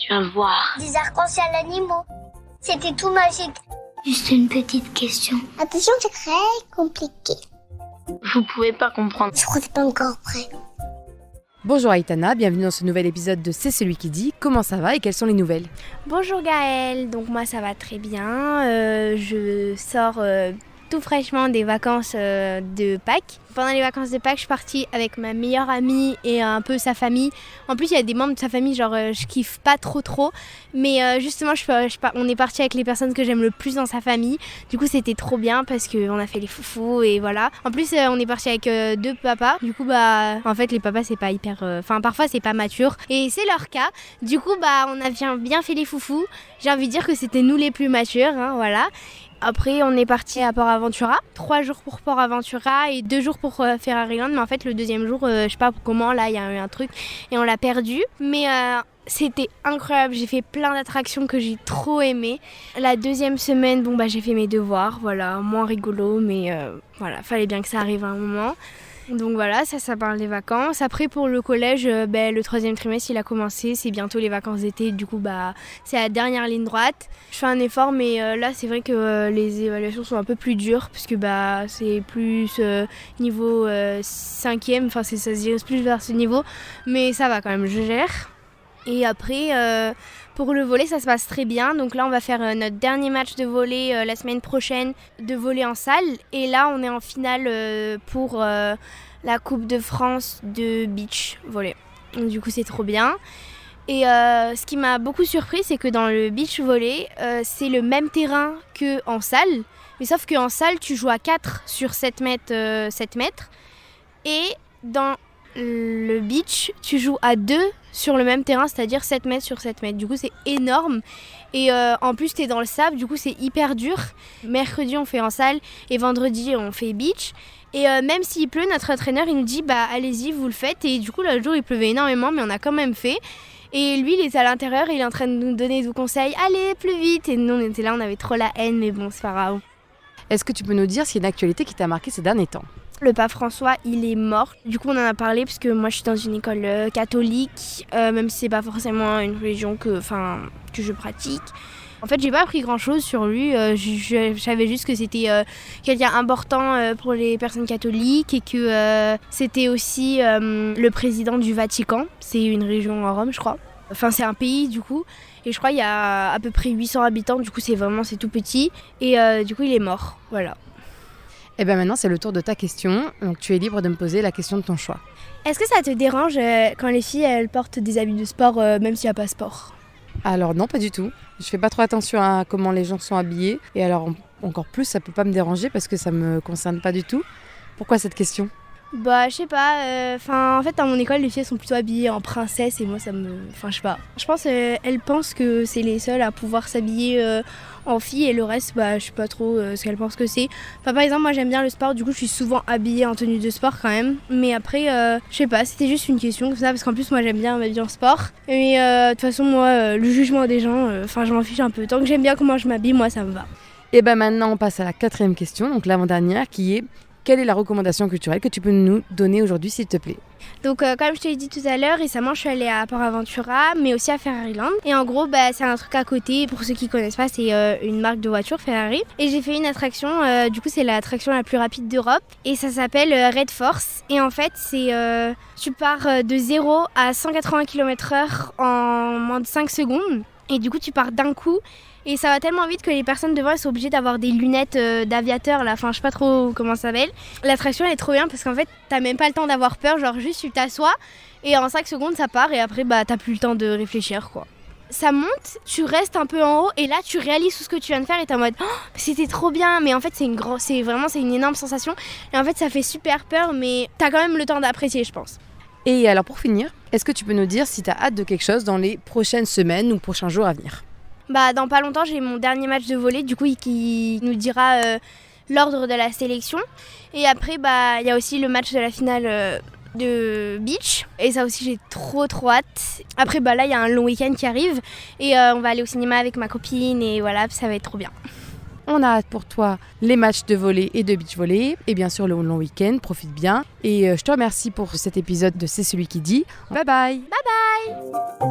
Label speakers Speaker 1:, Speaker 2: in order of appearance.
Speaker 1: Tu vas voir.
Speaker 2: Des arcs-en-ciel animaux. C'était tout magique.
Speaker 1: Juste une petite question.
Speaker 2: Attention, c'est très compliqué.
Speaker 1: Vous pouvez pas comprendre.
Speaker 2: Je crois que c'est pas encore prêt.
Speaker 3: Bonjour Aïtana, bienvenue dans ce nouvel épisode de C'est celui qui dit. Comment ça va et quelles sont les nouvelles ?
Speaker 4: Bonjour Gaëlle, donc moi ça va très bien. Je sors tout fraîchement des vacances de Pâques. Pendant les vacances de Pâques, je suis partie avec ma meilleure amie et un peu sa famille. En plus, il y a des membres de sa famille, genre je kiffe pas trop. Mais justement, on est parti avec les personnes que j'aime le plus dans sa famille. Du coup, c'était trop bien parce qu'on a fait les foufous et voilà. En plus, on est parti avec deux papas. Du coup, en fait, les papas, c'est pas hyper... parfois, c'est pas mature. Et c'est leur cas. Du coup, on a bien fait les foufous. J'ai envie de dire que c'était nous les plus matures, voilà. Après, on est parti à Port Aventura. 3 jours pour Port Aventura et 2 jours pour Ferraryland. Mais en fait, le deuxième jour, je sais pas comment, là, il y a eu un truc et on l'a perdu. Mais c'était incroyable. J'ai fait plein d'attractions que j'ai trop aimées. La deuxième semaine, j'ai fait mes devoirs. Voilà, moins rigolo, mais voilà, fallait bien que ça arrive à un moment. Donc voilà, ça parle des vacances. Après pour le collège, le 3e trimestre il a commencé, c'est bientôt les vacances d'été, du coup c'est la dernière ligne droite. Je fais un effort mais là c'est vrai que les évaluations sont un peu plus dures parce que c'est plus niveau 5e, ça se dirige plus vers ce niveau, mais ça va quand même, je gère. Et après, pour le volley, ça se passe très bien. Donc là, on va faire notre dernier match de volley la semaine prochaine, de volley en salle. Et là, on est en finale pour la Coupe de France de beach volley. Donc, du coup, c'est trop bien. Et ce qui m'a beaucoup surpris, c'est que dans le beach volley, c'est le même terrain qu'en salle. Mais sauf qu'en salle, tu joues à 4 sur 7 mètres. Et dans le beach, tu joues à 2 sur le même terrain, c'est-à-dire 7 mètres sur 7 mètres. Du coup, c'est énorme. Et en plus, t'es dans le sable, du coup, c'est hyper dur. Mercredi, on fait en salle et vendredi, on fait beach. Et même s'il pleut, notre entraîneur, il nous dit allez-y, vous le faites. Et du coup, le jour, il pleuvait énormément, mais on a quand même fait. Et lui, il était à l'intérieur et il est en train de nous donner des conseils. Allez, plus vite. Et nous, on était là, on avait trop la haine, mais bon, c'est pas grave.
Speaker 3: Est-ce que tu peux nous dire s'il y a une actualité qui t'a marqué ces derniers temps ?
Speaker 4: Le pape François, il est mort. Du coup, on en a parlé parce que moi, je suis dans une école catholique, même si c'est pas forcément une religion que je pratique. En fait, j'ai pas appris grand-chose sur lui. Je savais juste que c'était quelqu'un important pour les personnes catholiques et que c'était aussi le président du Vatican. C'est une région en Rome, je crois. Enfin, c'est un pays, du coup. Et je crois qu'il y a à peu près 800 habitants. Du coup, c'est tout petit. Et du coup, il est mort. Voilà.
Speaker 3: Et bien maintenant, c'est le tour de ta question. Donc tu es libre de me poser la question de ton choix.
Speaker 4: Est-ce que ça te dérange quand les filles elles portent des habits de sport même s'il n'y a pas sport ?
Speaker 3: Alors non, pas du tout. Je fais pas trop attention à comment les gens sont habillés. Et alors encore plus, ça peut pas me déranger parce que ça me concerne pas du tout. Pourquoi cette question ?
Speaker 4: Je sais pas. En fait, dans mon école, les filles sont plutôt habillées en princesse et moi, ça me... je sais pas. Je pense qu'elles pensent que c'est les seules à pouvoir s'habiller en fille et le reste, je sais pas trop ce qu'elles pensent que c'est. Par exemple, moi, j'aime bien le sport. Du coup, je suis souvent habillée en tenue de sport quand même. Mais après, je sais pas. C'était juste une question comme ça parce qu'en plus, moi, j'aime bien m'habiller en sport. Mais de toute façon, moi, le jugement des gens, je m'en fiche un peu. Tant que j'aime bien comment je m'habille, moi, ça me va.
Speaker 3: Et maintenant, on passe à la 4e question, donc l'avant-dernière, qui est... Quelle est la recommandation culturelle que tu peux nous donner aujourd'hui, s'il te plaît ?
Speaker 4: Donc, comme je te l'ai dit tout à l'heure, récemment, je suis allée à Port Aventura, mais aussi à Ferraryland. Et en gros, c'est un truc à côté. Pour ceux qui connaissent pas, c'est une marque de voiture, Ferrari. Et j'ai fait une attraction, du coup, c'est l'attraction la plus rapide d'Europe. Et ça s'appelle Red Force. Et en fait, tu pars de 0 à 180 km/h en moins de 5 secondes. Et du coup, tu pars d'un coup. Et ça va tellement vite que les personnes devant elles sont obligées d'avoir des lunettes d'aviateur là, je sais pas trop comment ça s'appelle. L'attraction elle est trop bien parce qu'en fait t'as même pas le temps d'avoir peur, genre juste tu t'assois et en 5 secondes ça part et après t'as plus le temps de réfléchir quoi. Ça monte, tu restes un peu en haut et là tu réalises tout ce que tu viens de faire et t'es en mode c'était trop bien, mais en fait c'est une énorme sensation et en fait ça fait super peur mais t'as quand même le temps d'apprécier je pense.
Speaker 3: Et alors pour finir, est-ce que tu peux nous dire si t'as hâte de quelque chose dans les prochaines semaines ou prochains jours à venir ?
Speaker 4: Dans pas longtemps, j'ai mon dernier match de volley, du coup, qui nous dira l'ordre de la sélection. Et après, il y a aussi le match de la finale de beach. Et ça aussi, j'ai trop hâte. Après, là, il y a un long week-end qui arrive. Et on va aller au cinéma avec ma copine. Et voilà, ça va être trop bien.
Speaker 3: On a hâte pour toi les matchs de volley et de beach volley. Et bien sûr, le long week-end. Profite bien. Et je te remercie pour cet épisode de C'est celui qui dit. Bye bye.
Speaker 4: Bye bye.